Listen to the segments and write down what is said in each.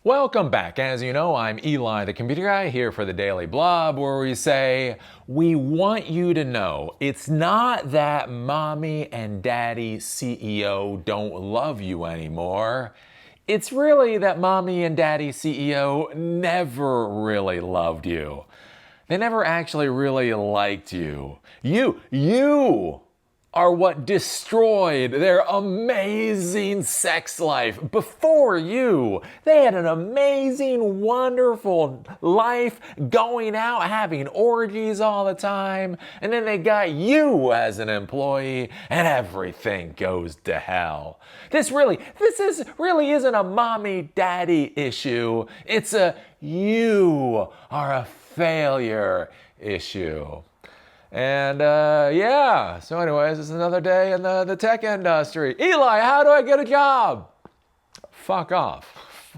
Welcome back. As you know, I'm Eli, the computer guy, here for the Daily Blob, where we say, we want you to know it's not that mommy and daddy CEO don't love you anymore. It's really that mommy and daddy CEO never really loved you. They never actually really liked you. You are what destroyed their amazing sex life. Before you, they had an amazing, wonderful life, going out, having orgies all the time, and then they got you as an employee, and everything goes to hell. This really isn't a mommy-daddy issue. It's a you are a failure issue. And so anyways, it's another day in the tech industry. Eli, how do I get a job? Fuck off.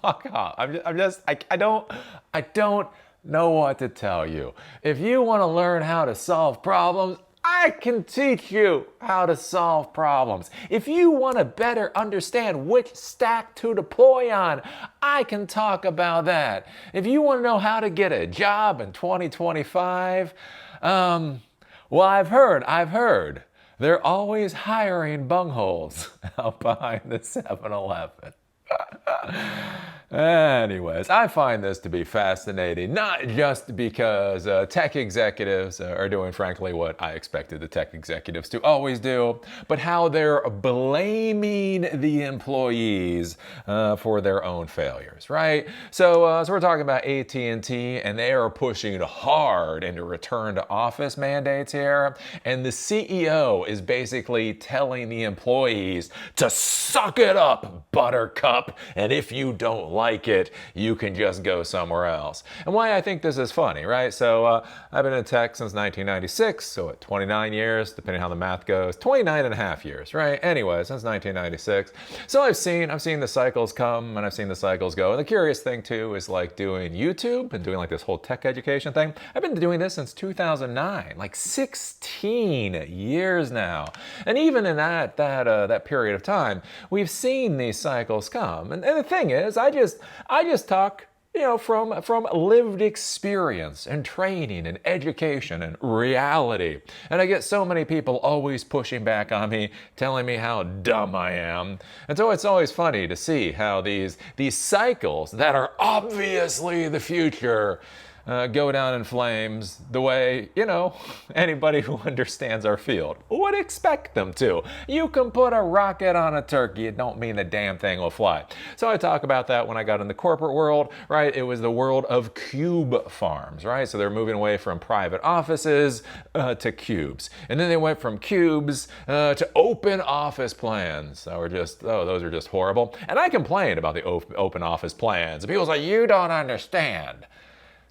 Fuck off. I don't know what to tell you. If you want to learn how to solve problems, I can teach you how to solve problems. If you want to better understand which stack to deploy on, I can talk about that. If you want to know how to get a job in 2025, well, I've heard. They're always hiring bungholes out behind the 7-Eleven. Anyways, I find this to be fascinating, not just because tech executives are doing, frankly, what I expected the tech executives to always do, but how they're blaming the employees for their own failures, right? So we're talking about AT&T, and they are pushing hard into return to office mandates here, and the CEO is basically telling the employees to suck it up, buttercup, and if you don't like it, you can just go somewhere else. And why I think this is funny, right? So I've been in tech since 1996, so at 29 years, depending how the math goes, 29 and a half years, right? Anyway, since 1996. So I've seen the cycles come and I've seen the cycles go. And the curious thing too is like doing YouTube and doing like this whole tech education thing. I've been doing this since 2009, like 16 years now. And even in that period of time, we've seen these cycles come. And the thing is, I just talk, from lived experience and training and education and reality. And I get so many people always pushing back on me, telling me how dumb I am. And so it's always funny to see how these cycles that are obviously the future go down in flames the way, anybody who understands our field would expect them to. You can put a rocket on a turkey, it don't mean the damn thing will fly. So I talk about that when I got in the corporate world, right? It was the world of cube farms, right? So they're moving away from private offices to cubes. And then they went from cubes to open office plans. Those are just horrible. And I complain about the open office plans. And people's like, you don't understand.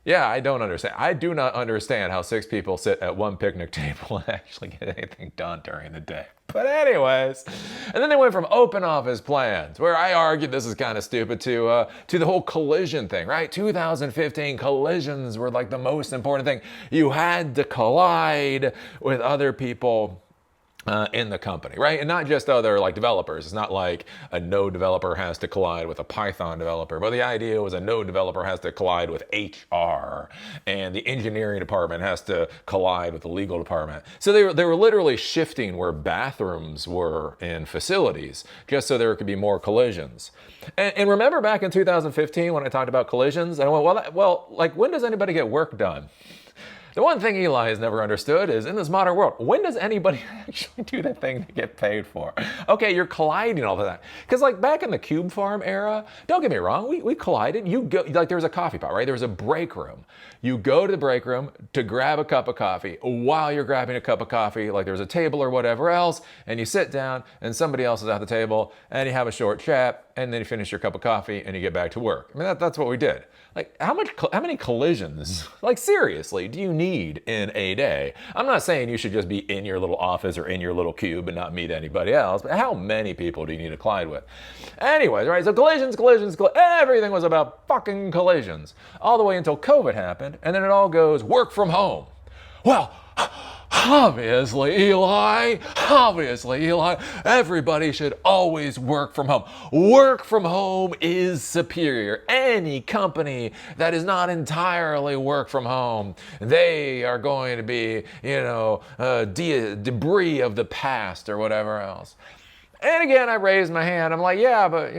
Yeah, I don't understand. I do not understand how 6 people sit at one picnic table and actually get anything done during the day. But anyways, and then they went from open office plans, where I argued this is kind of stupid, to the whole collision thing, right? 2015 collisions were like the most important thing. You had to collide with other people in the company, right? And not just other like developers. It's not like a Node developer has to collide with a Python developer, but the idea was a Node developer has to collide with HR, and the engineering department has to collide with the legal department. So they were literally shifting where bathrooms were in facilities, just so there could be more collisions. And remember back in 2015 when I talked about collisions, and I went, when does anybody get work done? The one thing Eli has never understood is, in this modern world, when does anybody actually do the thing they get paid for? Okay, you're colliding all the time. Because like back in the cube farm era, don't get me wrong, we collided. You go, like there was a coffee pot, right? There was a break room. You go to the break room to grab a cup of coffee. While you're grabbing a cup of coffee, like there's a table or whatever else, and you sit down and somebody else is at the table and you have a short chat, and then you finish your cup of coffee and you get back to work. I mean, that's what we did. Like, how many collisions, like seriously, do you need in a day? I'm not saying you should just be in your little office or in your little cube and not meet anybody else, but how many people do you need to collide with? Anyways, right, so collisions, everything was about fucking collisions. All the way until COVID happened, and then it all goes work from home. Well, Obviously, Eli, everybody should always work from home. Work from home is superior. Any company that is not entirely work from home, they are going to be, debris of the past or whatever else. And again, I raised my hand. I'm like, yeah, but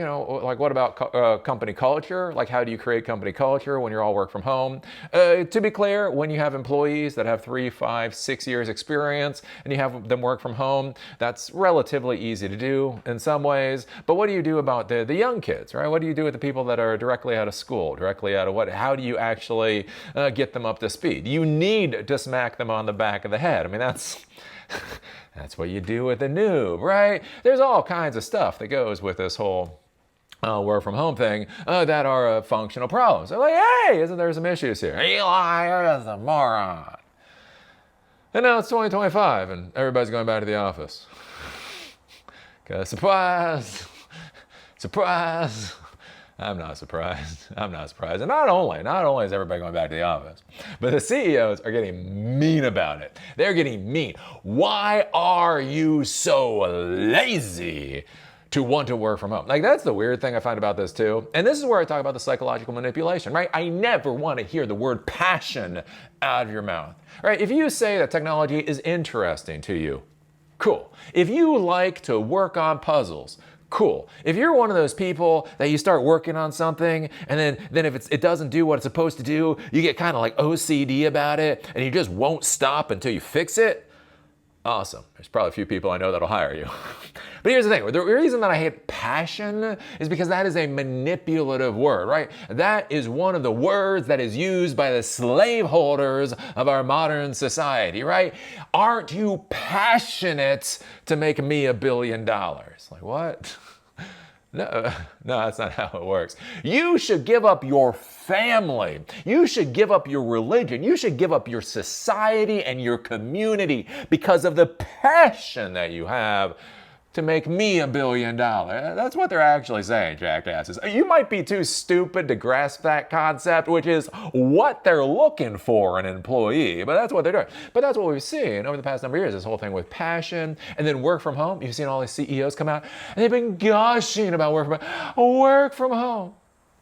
what about company culture? Like, how do you create company culture when you're all work from home? To be clear, when you have employees that have 3, 5, 6 years experience and you have them work from home, that's relatively easy to do in some ways. But what do you do about the young kids, right? What do you do with the people that are directly out of school, directly out of what? How do you actually get them up to speed? You need to smack them on the back of the head. I mean, that's what you do with a noob, right? There's all kinds of stuff that goes with this whole work from home thing that are functional problems. They're like, hey, isn't there some issues here? Eli, you're a moron. And now it's 2025 and everybody's going back to the office. Surprise. I'm not surprised. And not only is everybody going back to the office, but the CEOs are getting mean about it. They're getting mean. Why are you so lazy to want to work from home? Like, that's the weird thing I find about this too. And this is where I talk about the psychological manipulation, right? I never want to hear the word passion out of your mouth, right? If you say that technology is interesting to you, cool. If you like to work on puzzles, cool. If you're one of those people that you start working on something and then if it doesn't do what it's supposed to do, you get kind of like OCD about it and you just won't stop until you fix it, awesome. There's probably a few people I know that'll hire you. But here's the thing. The reason that I hate passion is because that is a manipulative word, right? That is one of the words that is used by the slaveholders of our modern society, right? Aren't you passionate to make me $1 billion? Like, what? No, that's not how it works. You should give up your family. You should give up your religion. You should give up your society and your community because of the passion that you have to make me $1 billion. That's what they're actually saying, jackasses. You might be too stupid to grasp that concept, which is what they're looking for in an employee, but that's what they're doing. But that's what we've seen over the past number of years, this whole thing with passion and then work from home. You've seen all these CEOs come out and they've been gushing about work from home.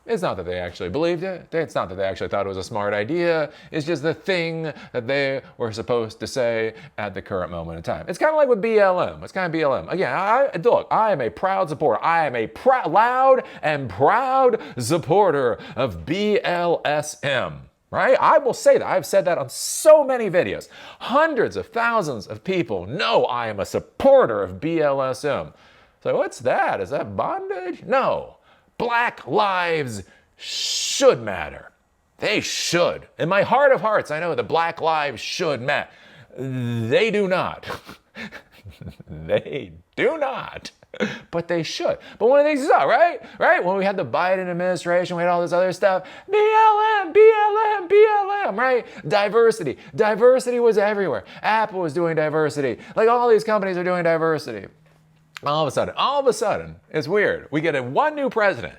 It's not that they actually believed it. It's not that they actually thought it was a smart idea. It's just the thing that they were supposed to say at the current moment in time. It's kind of like with BLM. It's kind of BLM. Again, I am a proud supporter. I am a loud and proud supporter of BLSM. Right? I will say that. I've said that on so many videos. Hundreds of thousands of people know I am a supporter of BLSM. So what's that? Is that bondage? No. Black lives should matter. They should. In my heart of hearts, I know that black lives should matter. They do not. They do not. But they should. But one of the things is up, right? When we had the Biden administration, we had all this other stuff. BLM, right? Diversity. Diversity was everywhere. Apple was doing diversity. Like, all these companies are doing diversity. All of a sudden, it's weird. We get a new president.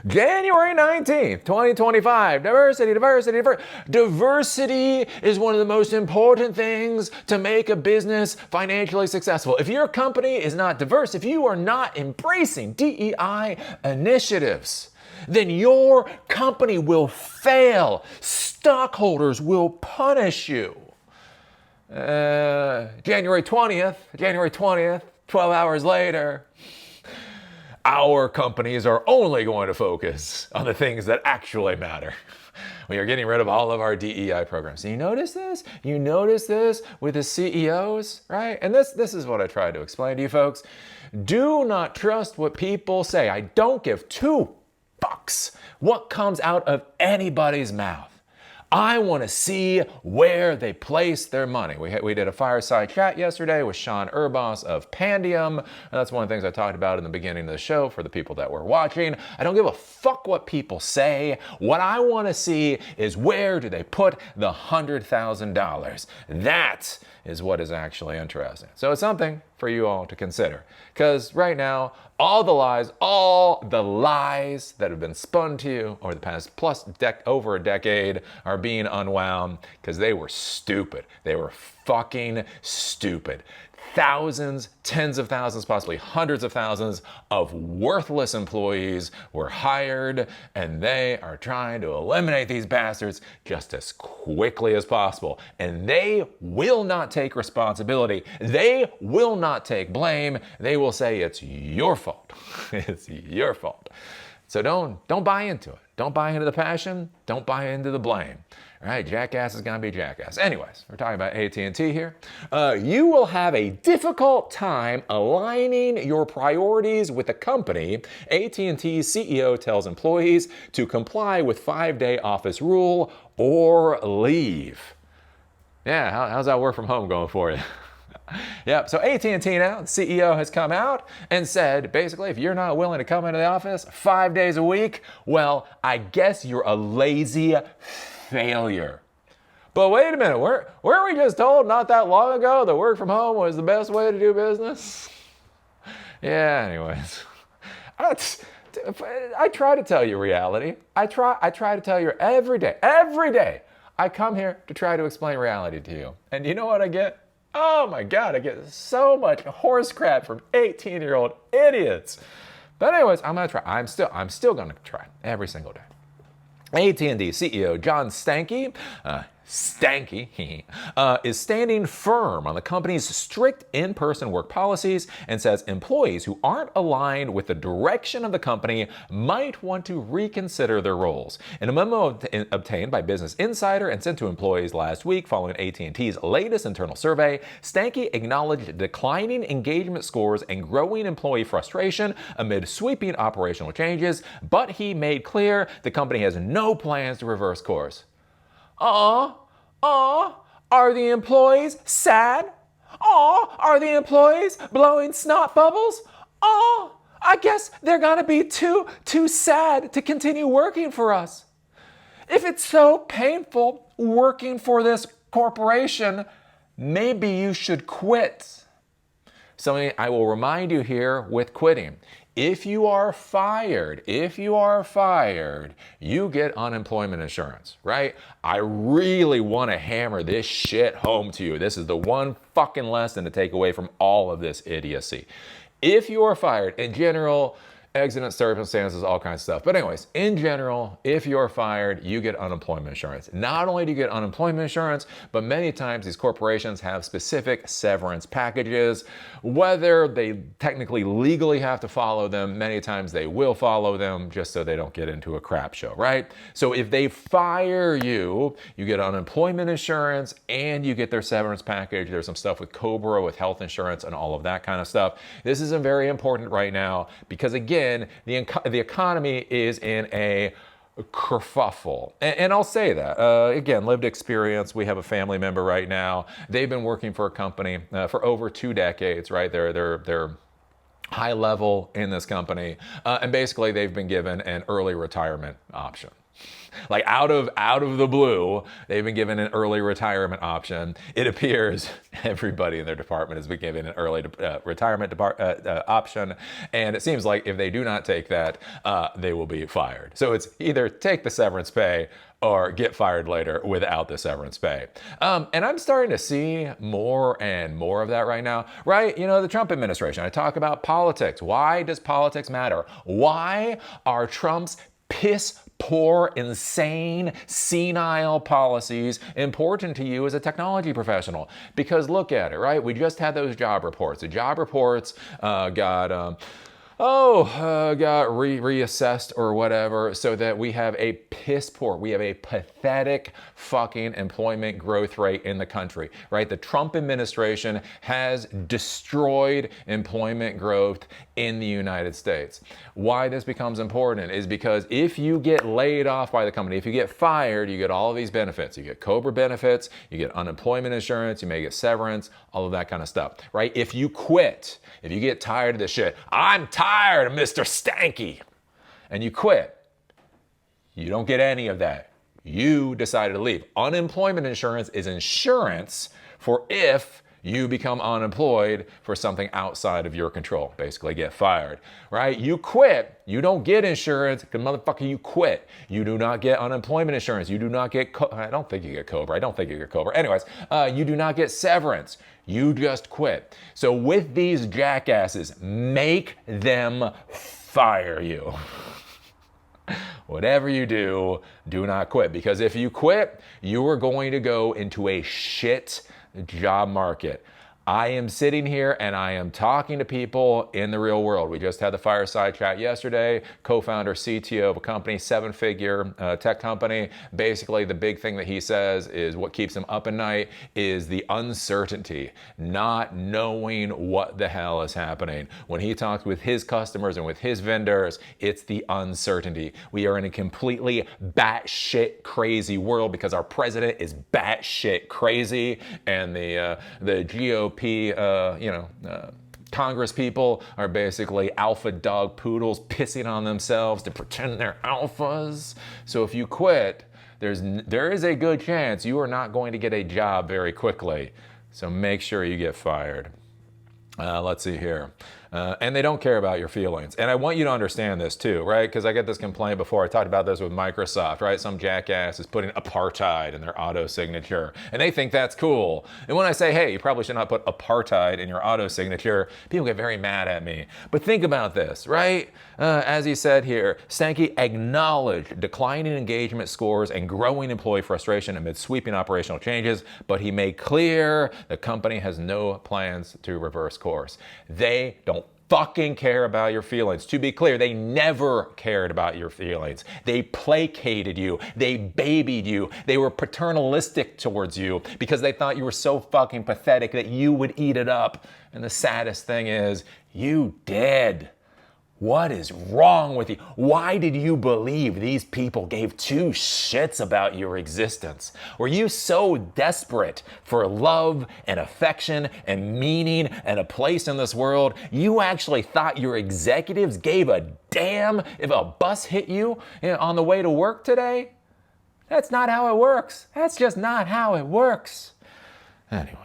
January 19th, 2025, diversity. Diversity is one of the most important things to make a business financially successful. If your company is not diverse, if you are not embracing DEI initiatives, then your company will fail. Stockholders will punish you. January 20th, 12 hours later, our companies are only going to focus on the things that actually matter. We are getting rid of all of our DEI programs. You notice this? You notice this with the CEOs, right? And this is what I try to explain to you folks. Do not trust what people say. I don't give 2 fucks what comes out of anybody's mouth. I want to see where they place their money. We did a fireside chat yesterday with Sean Urbas of Pandium. And that's one of the things I talked about in the beginning of the show for the people that were watching. I don't give a fuck what people say. What I want to see is where do they put the $100,000. That is what is actually interesting. So it's something for for you all to consider. Because right now, all the lies that have been spun to you over the past over a decade are being unwound because they were stupid. They were fucking stupid. Thousands, tens of thousands, possibly hundreds of thousands of worthless employees were hired, and they are trying to eliminate these bastards just as quickly as possible. And they will not take responsibility. They will not take blame. They will say it's your fault. It's your fault. So don't buy into it. Don't buy into the passion. Don't buy into the blame. All right, jackass is going to be jackass. Anyways, we're talking about AT&T here. You will have a difficult time aligning your priorities with the company. AT&T's CEO tells employees to comply with 5-day office rule or leave. Yeah, how's that work from home going for you? Yep, so AT&T now, the CEO has come out and said, basically, if you're not willing to come into the office 5 days a week, well, I guess you're a lazy failure. But wait a minute, weren't we just told not that long ago that work from home was the best way to do business? Yeah, anyways. I try to tell you reality. I try to tell you every day. I come here to try to explain reality to you. And you know what I get? Oh my God, I get so much horse crap from 18-year-old idiots. But anyways, I'm gonna try. I'm still gonna try every single day. AT&T CEO John Stankey, is standing firm on the company's strict in-person work policies and says employees who aren't aligned with the direction of the company might want to reconsider their roles. In a memo obtained by Business Insider and sent to employees last week following AT&T's latest internal survey, Stankey acknowledged declining engagement scores and growing employee frustration amid sweeping operational changes, but he made clear the company has no plans to reverse course. Are the employees sad? Are the employees blowing snot bubbles? I guess they're gonna be too sad to continue working for us. If it's so painful working for this corporation, maybe you should quit. Something I will remind you here with quitting. If you are fired, you get unemployment insurance, right? I really want to hammer this shit home to you. This is the one fucking lesson to take away from all of this idiocy. If you are fired, in general, exigent circumstances, all kinds of stuff. But anyways, in general, if you're fired, you get unemployment insurance. Not only do you get unemployment insurance, but many times these corporations have specific severance packages. Whether they technically legally have to follow them, many times they will follow them just so they don't get into a crap show, right? So if they fire you, you get unemployment insurance and you get their severance package. There's some stuff with COBRA, with health insurance and all of that kind of stuff. This is very important right now because again, the economy is in a kerfuffle. And I'll say that. Again, lived experience. We have a family member right now. They've been working for a company for over 2 decades, right? They're high level in this company. And basically they've been given an early retirement option. Like out of the blue, they've been given an early retirement option. It appears everybody in their department has been given an early retirement option. And it seems like if they do not take that, they will be fired. So it's either take the severance pay or get fired later without the severance pay. And I'm starting to see more and more of that right now, right? You know, the Trump administration, I talk about politics. Why does politics matter? Why are Trump's piss poor, insane, senile policies important to you as a technology professional? Because look at it, right? We just had those job reports. The job reports got reassessed or whatever, so that we have a piss poor, we have a pathetic fucking employment growth rate in the country, right? The Trump administration has destroyed employment growth in the United States. Why this becomes important is because if you get laid off by the company, if you get fired, you get all of these benefits. You get COBRA benefits, you get unemployment insurance, you may get severance, all of that kind of stuff, right? If you quit, if you get tired of this shit, I'm tired of Mr. Stankey, and you quit, you don't get any of that. You decided to leave. Unemployment insurance is insurance for if you become unemployed for something outside of your control. Basically get fired, right? You quit, you don't get insurance, because motherfucker, you quit. You do not get unemployment insurance. You do not get, I don't think you get COBRA. I don't think you get COBRA. Anyways, you do not get severance. You just quit. So with these jackasses, make them fire you. Whatever you do, do not quit. Because if you quit, you are going to go into a shit job market. I am sitting here and I am talking to people in the real world. We just had the fireside chat yesterday. Co-founder, CTO of a company, 7-figure tech company. Basically, the big thing that he says is what keeps him up at night is the uncertainty, not knowing what the hell is happening. When he talks with his customers and with his vendors, it's the uncertainty. We are in a completely batshit crazy world because our president is batshit crazy, and the GOP Congress people are basically alpha dog poodles pissing on themselves to pretend they're alphas. So if you quit, there is a good chance you are not going to get a job very quickly. So make sure you get fired. Let's see here. And they don't care about your feelings. And I want you to understand this too, right? Because I get this complaint before. I talked about this with Microsoft, right? Some jackass is putting apartheid in their auto signature, and they think that's cool. And when I say, hey, you probably should not put apartheid in your auto signature, people get very mad at me. But think about this, right? As he said here, Stankey acknowledged declining engagement scores and growing employee frustration amid sweeping operational changes, but he made clear the company has no plans to reverse course. They don't fucking care about your feelings. To be clear, they never cared about your feelings. They placated you. They babied you. They were paternalistic towards you because they thought you were so fucking pathetic that you would eat it up. And the saddest thing is, you did. What is wrong with you? Why did you believe these people gave two shits about your existence? Were you so desperate for love and affection and meaning and a place in this world, you actually thought your executives gave a damn if a bus hit you on the way to work today? That's not how it works. That's just not how it works. Anyways.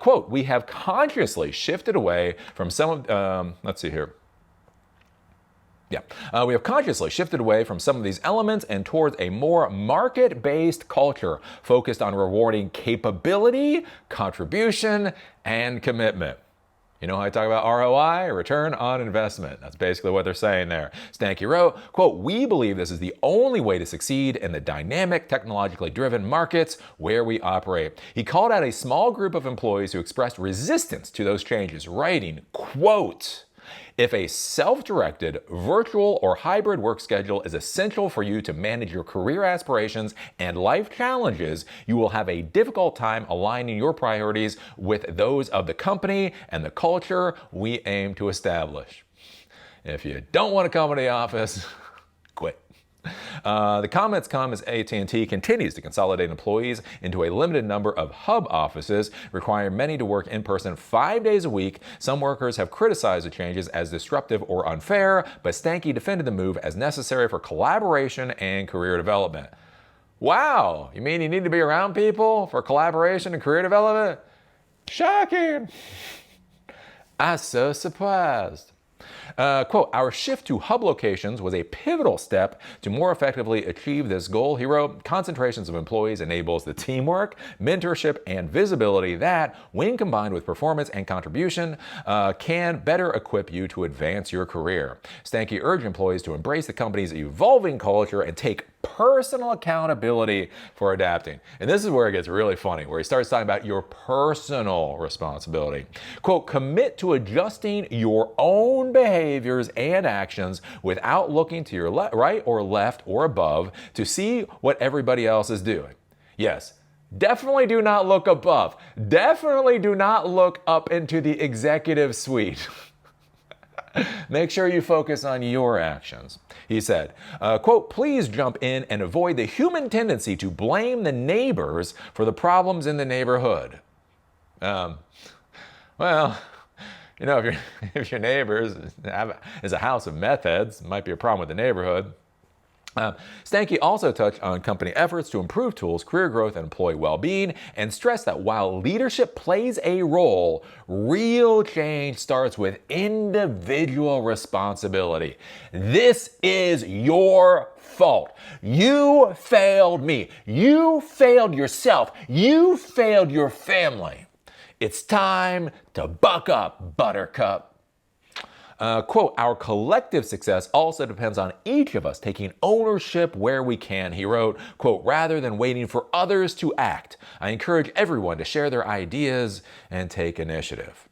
Quote, we have consciously shifted away from some of, let's see here. We have consciously shifted away from some of these elements and towards a more market-based culture focused on rewarding capability, contribution, and commitment. You know how I talk about ROI, return on investment. That's basically what they're saying there. Stankey wrote, quote, we believe this is the only way to succeed in the dynamic, technologically driven markets where we operate. He called out a small group of employees who expressed resistance to those changes, writing, quote, if a self-directed, virtual, or hybrid work schedule is essential for you to manage your career aspirations and life challenges, you will have a difficult time aligning your priorities with those of the company and the culture we aim to establish. If you don't want to come to the office, quit. The comments come as AT&T continues to consolidate employees into a limited number of hub offices, requiring many to work in person 5 days a week. Some workers have criticized the changes as disruptive or unfair, but Stankey defended the move as necessary for collaboration and career development. Wow, you mean you need to be around people for collaboration and career development? Shocking! I'm so surprised. Quote, our shift to hub locations was a pivotal step to more effectively achieve this goal. He wrote, concentrations of employees enables the teamwork, mentorship, and visibility that, when combined with performance and contribution, can better equip you to advance your career. Stankey urged employees to embrace the company's evolving culture and take personal accountability for adapting. And this is where it gets really funny, where he starts talking about your personal responsibility. Quote, commit to adjusting your own behaviors and actions without looking to your right or left or above to see what everybody else is doing. Yes, definitely do not look above. Definitely do not look up into the executive suite. Make sure you focus on your actions. He said, quote, please jump in and avoid the human tendency to blame the neighbors for the problems in the neighborhood. Well, you know, if your neighbors is a house of meth heads, it might be a problem with the neighborhood. Stankey also touched on company efforts to improve tools, career growth, and employee well-being, and stressed that while leadership plays a role, real change starts with individual responsibility. This is your fault. You failed me. You failed yourself. You failed your family. It's time to buck up, Buttercup. Quote, our collective success also depends on each of us taking ownership where we can, he wrote, quote, rather than waiting for others to act. I encourage everyone to share their ideas and take initiative.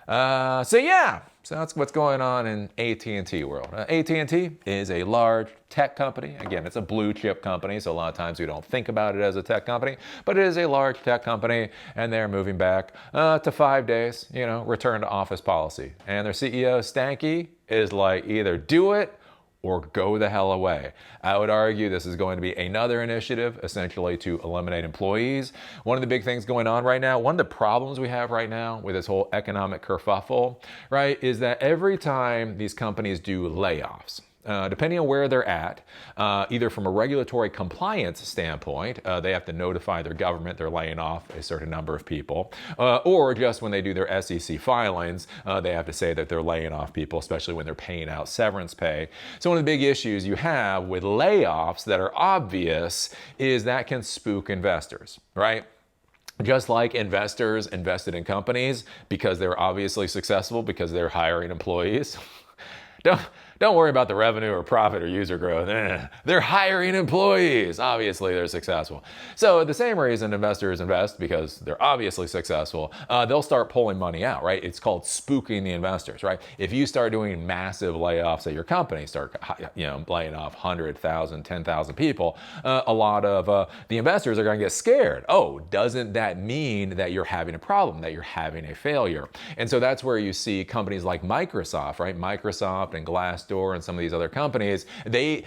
So that's what's going on in AT&T world. AT&T is a large tech company. Again, it's a blue chip company, so a lot of times we don't think about it as a tech company, but it is a large tech company, and they're moving back to 5 days, return to office policy. And their CEO, Stankey, is like, either do it or go the hell away. I would argue this is going to be another initiative, essentially to eliminate employees. One of the big things going on right now, one of the problems we have right now with this whole economic kerfuffle, right, is that every time these companies do layoffs, depending on where they're at, either from a regulatory compliance standpoint, they have to notify their government they're laying off a certain number of people, or just when they do their SEC filings, they have to say that they're laying off people, especially when they're paying out severance pay. So one of the big issues you have with layoffs that are obvious is that can spook investors, right? Just like investors invested in companies because they're obviously successful because they're hiring employees. Don't worry about the revenue or profit or user growth. They're hiring employees. Obviously, they're successful. So the same reason investors invest, because they're obviously successful, they'll start pulling money out, right? It's called spooking the investors, right? If you start doing massive layoffs at your company, start laying off 100,000, 10,000 people, a lot of the investors are going to get scared. Oh, doesn't that mean that you're having a problem, that you're having a failure? And so that's where you see companies like Microsoft, right? Microsoft and Glassdoor and some of these other companies, they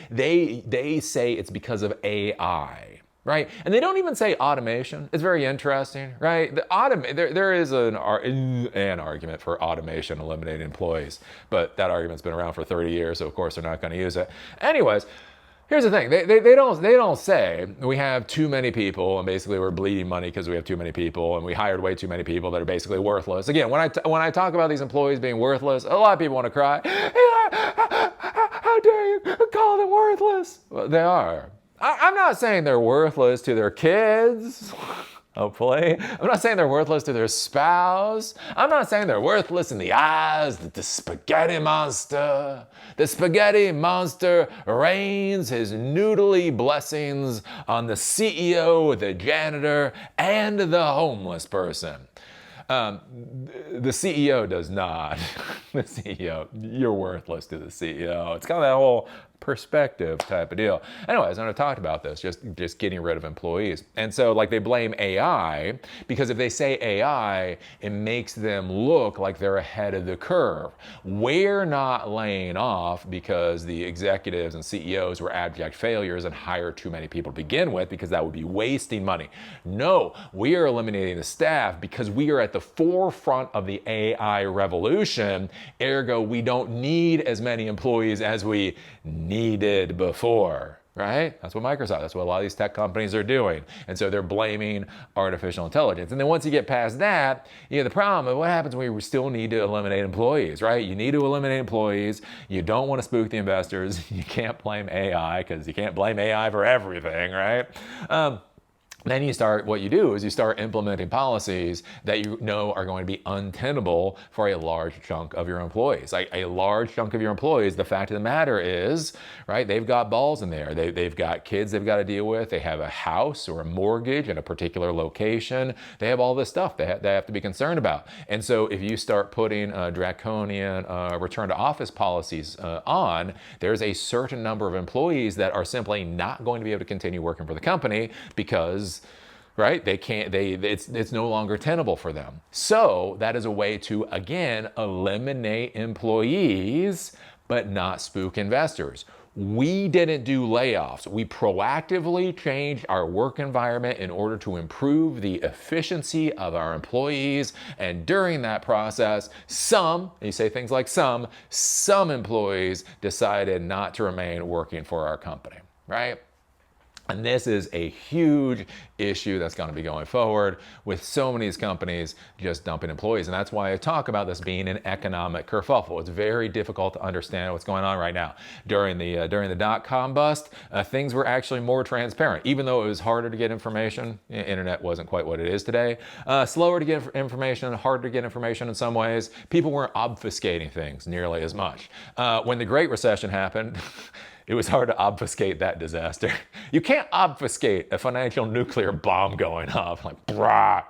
say it's because of AI, right? And they don't even say automation. It's very interesting, right? There is an argument for automation eliminating employees, but that argument's been around for 30 years, so of course they're not going to use it. Anyways, here's the thing. They don't say we have too many people and basically we're bleeding money because we have too many people and we hired way too many people that are basically worthless. Again, when I talk about these employees being worthless, a lot of people want to cry. How dare you call them worthless? Well, they are. I'm not saying they're worthless to their kids. Hopefully. I'm not saying they're worthless to their spouse. I'm not saying they're worthless in the eyes of the spaghetti monster. The spaghetti monster rains his noodly blessings on the CEO, the janitor, and the homeless person. The CEO does not. The CEO, you're worthless to the CEO. It's kind of that whole perspective type of deal. Anyways, I've talked about this, just getting rid of employees. And so like they blame AI because if they say AI, it makes them look like they're ahead of the curve. We're not laying off because the executives and CEOs were abject failures and hired too many people to begin with because that would be wasting money. No, we are eliminating the staff because we are at the forefront of the AI revolution. Ergo, we don't need as many employees as we needed before, right? That's what that's what a lot of these tech companies are doing. And so they're blaming artificial intelligence. And then once you get past that, the problem of what happens when we still need to eliminate employees, right? You need to eliminate employees. You don't want to spook the investors. You can't blame AI because you can't blame AI for everything, right? Then what you do is you start implementing policies that you know are going to be untenable for a large chunk of your employees. Like a large chunk of your employees, the fact of the matter is, right, they've got balls in there. They've got kids they've got to deal with. They have a house or a mortgage in a particular location. They have all this stuff they have to be concerned about. And so if you start putting draconian return to office policies on, there's a certain number of employees that are simply not going to be able to continue working for the company because right? It's no longer tenable for them. So that is a way to, again, eliminate employees, but not spook investors. We didn't do layoffs. We proactively changed our work environment in order to improve the efficiency of our employees. And during that process, you say things like some employees decided not to remain working for our company. right? And this is a huge issue that's going to be going forward with so many of these companies just dumping employees. And that's why I talk about this being an economic kerfuffle. It's very difficult to understand what's going on right now. During the dot-com bust, things were actually more transparent. Even though it was harder to get information, the internet wasn't quite what it is today. Slower to get information, harder to get information in some ways. People weren't obfuscating things nearly as much. When the Great Recession happened, it was hard to obfuscate that disaster. You can't obfuscate a financial nuclear bomb going off. Like, brah,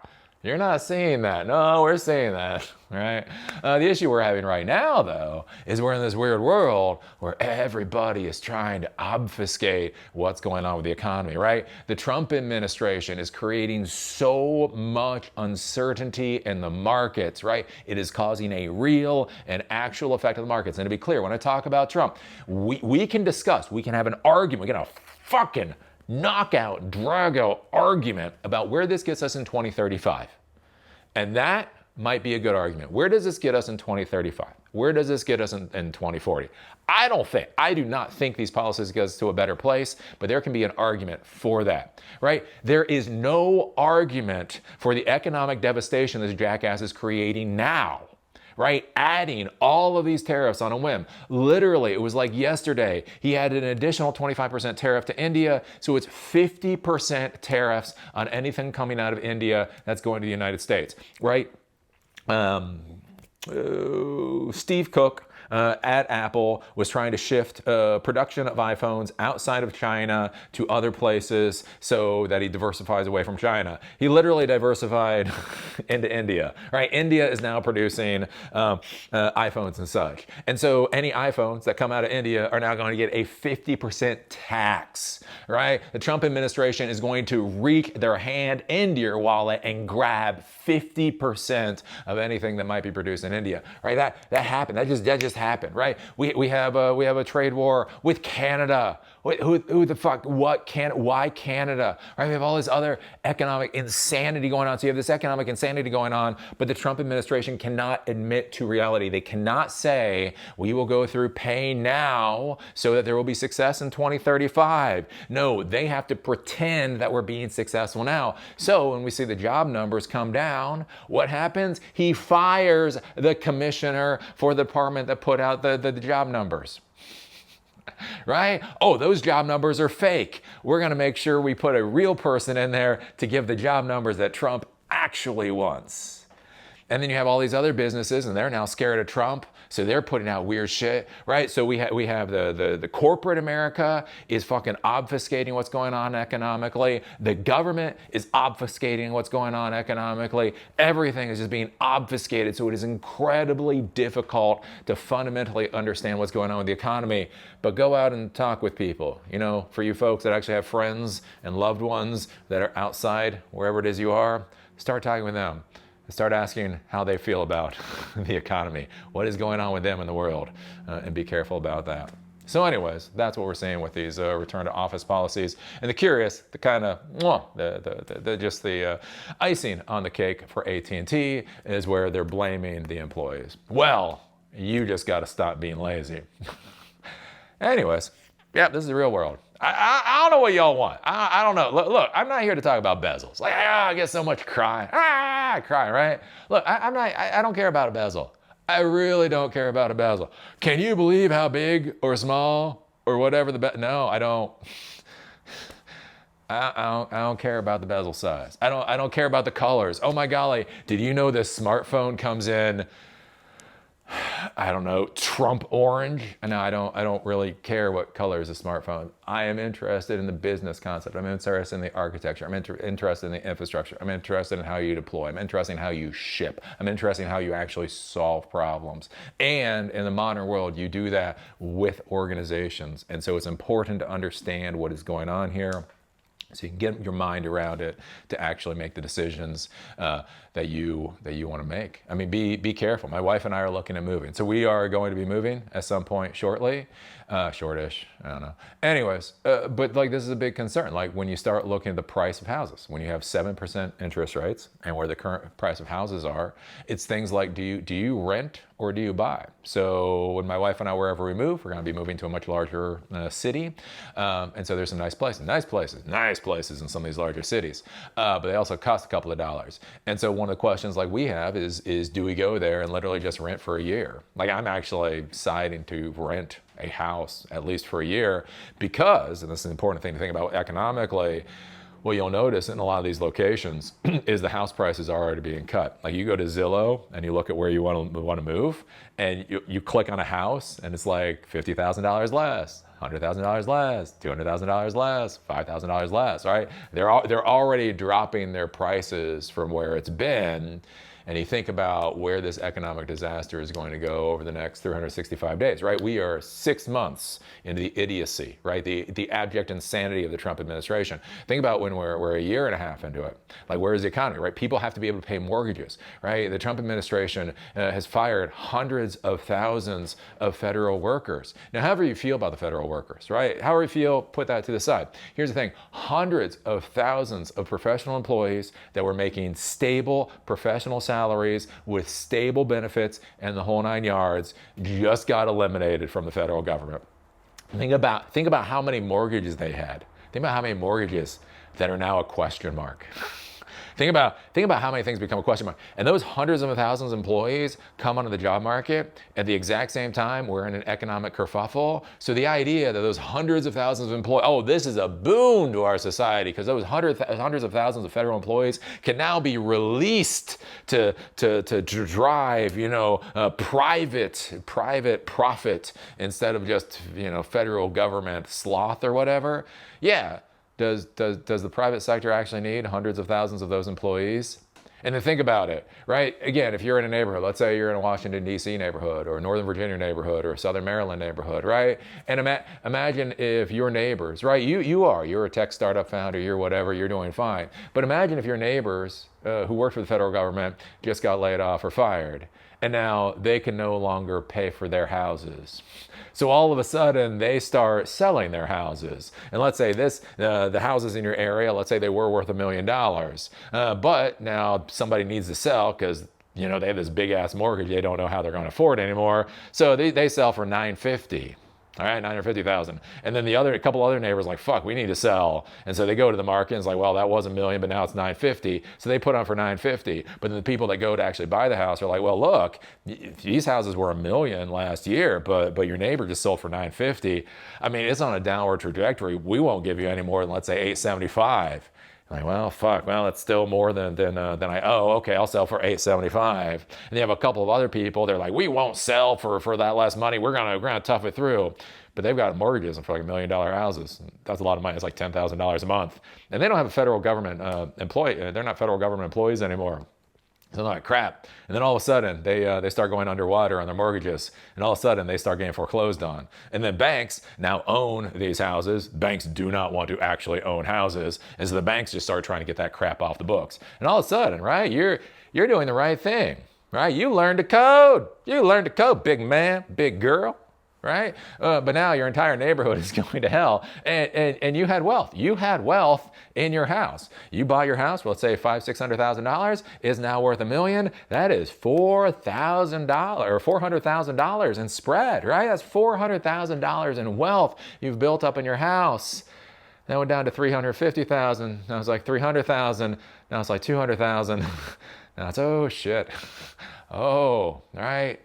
you're not seeing that. No, we're seeing that, right? The issue we're having right now, though, is we're in this weird world where everybody is trying to obfuscate what's going on with the economy, right? The Trump administration is creating so much uncertainty in the markets, right? It is causing a real and actual effect on the markets. And to be clear, when I talk about Trump, we can discuss, we can have an argument, we can have a fucking knockout, drag-out argument about where this gets us in 2035. And that might be a good argument. Where does this get us in 2035? Where does this get us in 2040? I do not think these policies get us to a better place, but there can be an argument for that, right? There is no argument for the economic devastation this jackass is creating now, right? Adding all of these tariffs on a whim. Literally, it was like yesterday, he added an additional 25% tariff to India. So it's 50% tariffs on anything coming out of India that's going to the United States, right? Steve Cook at Apple was trying to shift production of iPhones outside of China to other places so that he diversifies away from China. He literally diversified into India, right? India is now producing iPhones and such. And so any iPhones that come out of India are now going to get a 50% tax, right? The Trump administration is going to reach their hand into your wallet and grab 50% of anything that might be produced in India, right? That happened. That just happened, right? We have a trade war with Canada. Who the fuck? Why Canada? Right? We have all this other economic insanity going on. So you have this economic insanity going on, but the Trump administration cannot admit to reality. They cannot say we will go through pain now so that there will be success in 2035. No, they have to pretend that we're being successful now. So when we see the job numbers come down, what happens? He fires the commissioner for the department that put out the job numbers. Right? Oh, those job numbers are fake. We're going to make sure we put a real person in there to give the job numbers that Trump actually wants. And then you have all these other businesses, and they're now scared of Trump, so they're putting out weird shit, right? So we have the corporate America is fucking obfuscating what's going on economically. The government is obfuscating what's going on economically. Everything is just being obfuscated, so it is incredibly difficult to fundamentally understand what's going on with the economy. But go out and talk with people. You know, for you folks that actually have friends and loved ones that are outside, wherever it is you are, start talking with them. Start asking how they feel about the economy, what is going on with them in the world, and be careful about that. So anyways, that's what we're seeing with these return to office policies. And the curious, the kind of, the icing on the cake for AT&T is where they're blaming the employees. Well, you just got to stop being lazy. Anyways, yeah, this is the real world. I don't know what y'all want. I don't know. Look, I'm not here to talk about bezels. Like, I get so much crying. Crying, right? Look, I don't care about a bezel. I really don't care about a bezel. Can you believe how big or small or whatever no, I don't. I don't care about the bezel size. I don't care about the colors. Oh my golly, did you know this smartphone comes in, I don't know, Trump orange? No, I don't really care what color is a smartphone. I am interested in the business concept. I'm interested in the architecture. I'm interested in the infrastructure. I'm interested in how you deploy. I'm interested in how you ship. I'm interested in how you actually solve problems. And in the modern world, you do that with organizations. And so it's important to understand what is going on here, so you can get your mind around it to actually make the decisions that you want to make. I mean, be careful. My wife and I are looking at moving. So we are going to be moving at some point shortly. Shortish, I don't know. Anyways, but like this is a big concern. Like when you start looking at the price of houses, when you have 7% interest rates and where the current price of houses are, it's things like do you rent or do you buy? So when my wife and I, wherever we move, we're going to be moving to a much larger city. And so there's some nice places in some of these larger cities. But they also cost a couple of dollars. And so one of the questions like we have is do we go there and literally just rent for a year? Like I'm actually deciding to rent a house at least for a year because, and this is an important thing to think about economically, what you'll notice in a lot of these locations is the house prices are already being cut. Like you go to Zillow and you look at where you want to move, and you click on a house and it's like $50,000 less, $100,000 less, $200,000 less, $5,000 less, right? They're already dropping their prices from where it's been. And you think about where this economic disaster is going to go over the next 365 days, right? We are 6 months into the idiocy, right? The abject insanity of the Trump administration. Think about when we're a year and a half into it. Like, where is the economy, right? People have to be able to pay mortgages, right? The Trump administration has fired hundreds of thousands of federal workers. Now, however you feel about the federal workers, right? However you feel, put that to the side. Here's the thing. Hundreds of thousands of professional employees that were making stable professional salaries with stable benefits and the whole 9 yards just got eliminated from the federal government. Think about how many mortgages they had. Think about how many mortgages that are now a question mark. Think about how many things become a question mark. And those hundreds of thousands of employees come onto the job market at the exact same time we're in an economic kerfuffle. So the idea that those hundreds of thousands of employees, oh, this is a boon to our society because those hundreds of thousands of federal employees can now be released to drive, private profit instead of just, federal government sloth or whatever. Yeah. Does the private sector actually need hundreds of thousands of those employees? And then think about it, right? Again, if you're in a neighborhood, let's say you're in a Washington, D.C. neighborhood or a Northern Virginia neighborhood or a Southern Maryland neighborhood, right? And imagine if your neighbors, right? You're a tech startup founder, you're whatever, you're doing fine. But imagine if your neighbors who work for the federal government just got laid off or fired, and now they can no longer pay for their houses. So all of a sudden, they start selling their houses. And let's say the houses in your area, let's say they were worth $1 million. But now somebody needs to sell because they have this big ass mortgage they don't know how they're going to afford anymore. So they sell for $950,000. All right, $950,000. And then a couple other neighbors like, fuck, we need to sell. And so they go to the market and it's like, well, that was $1 million, but now it's $950,000. So they put on for $950,000. But then the people that go to actually buy the house are like, well, look, these houses were $1 million last year, but your neighbor just sold for $950,000. I mean, it's on a downward trajectory. We won't give you any more than, let's say, $875,000. Like, well, fuck, well, it's still more than I owe. Okay, I'll sell for $875,000. And you have a couple of other people, they're like, we won't sell for that less money. We're gonna tough it through. But they've got mortgages for like $1 million houses. That's a lot of money. It's like $10,000 a month. And they don't have a federal government employee. They're not federal government employees anymore. So they're like, crap. And then all of a sudden, they start going underwater on their mortgages. And all of a sudden, they start getting foreclosed on. And then banks now own these houses. Banks do not want to actually own houses. And so the banks just start trying to get that crap off the books. And all of a sudden, right, you're doing the right thing, right? You learned to code. You learned to code, big man, big girl. Right? But now your entire neighborhood is going to hell. And you had wealth. You had wealth in your house. You bought your house, well, let's say $600,000 is now worth $1 million. That is $4,000 or $400,000 in spread, right? That's $400,000 in wealth you've built up in your house. That went down to $350,000. Now it's like $300,000. Now it's like $200,000. Now it's, oh shit. Oh, right.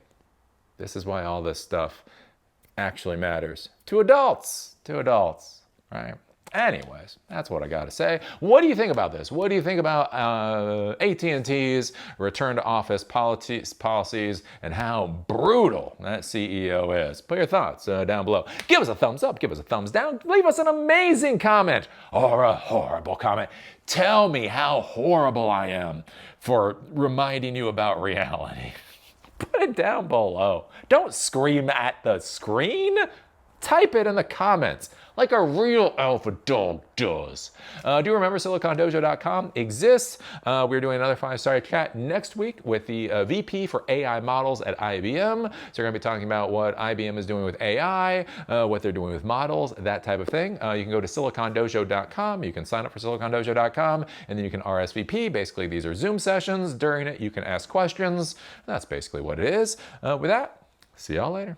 This is why all this stuff actually matters to adults, right? Anyways, that's what I got to say. What do you think about this? What do you think about AT&T's return to office policies and how brutal that CEO is? Put your thoughts down below. Give us a thumbs up, give us a thumbs down, leave us an amazing comment or a horrible comment. Tell me how horrible I am for reminding you about reality. Put it down below. Don't scream at the screen. type it in the comments like a real alpha dog does. Do remember silicondojo.com exists. We're doing another 5-star chat next week with the VP for AI models at IBM. So we're going to be talking about what IBM is doing with AI, what they're doing with models, that type of thing. You can go to silicondojo.com. You can sign up for silicondojo.com, and then you can RSVP. Basically, these are Zoom sessions. During it, you can ask questions. That's basically what it is. With that, see y'all later.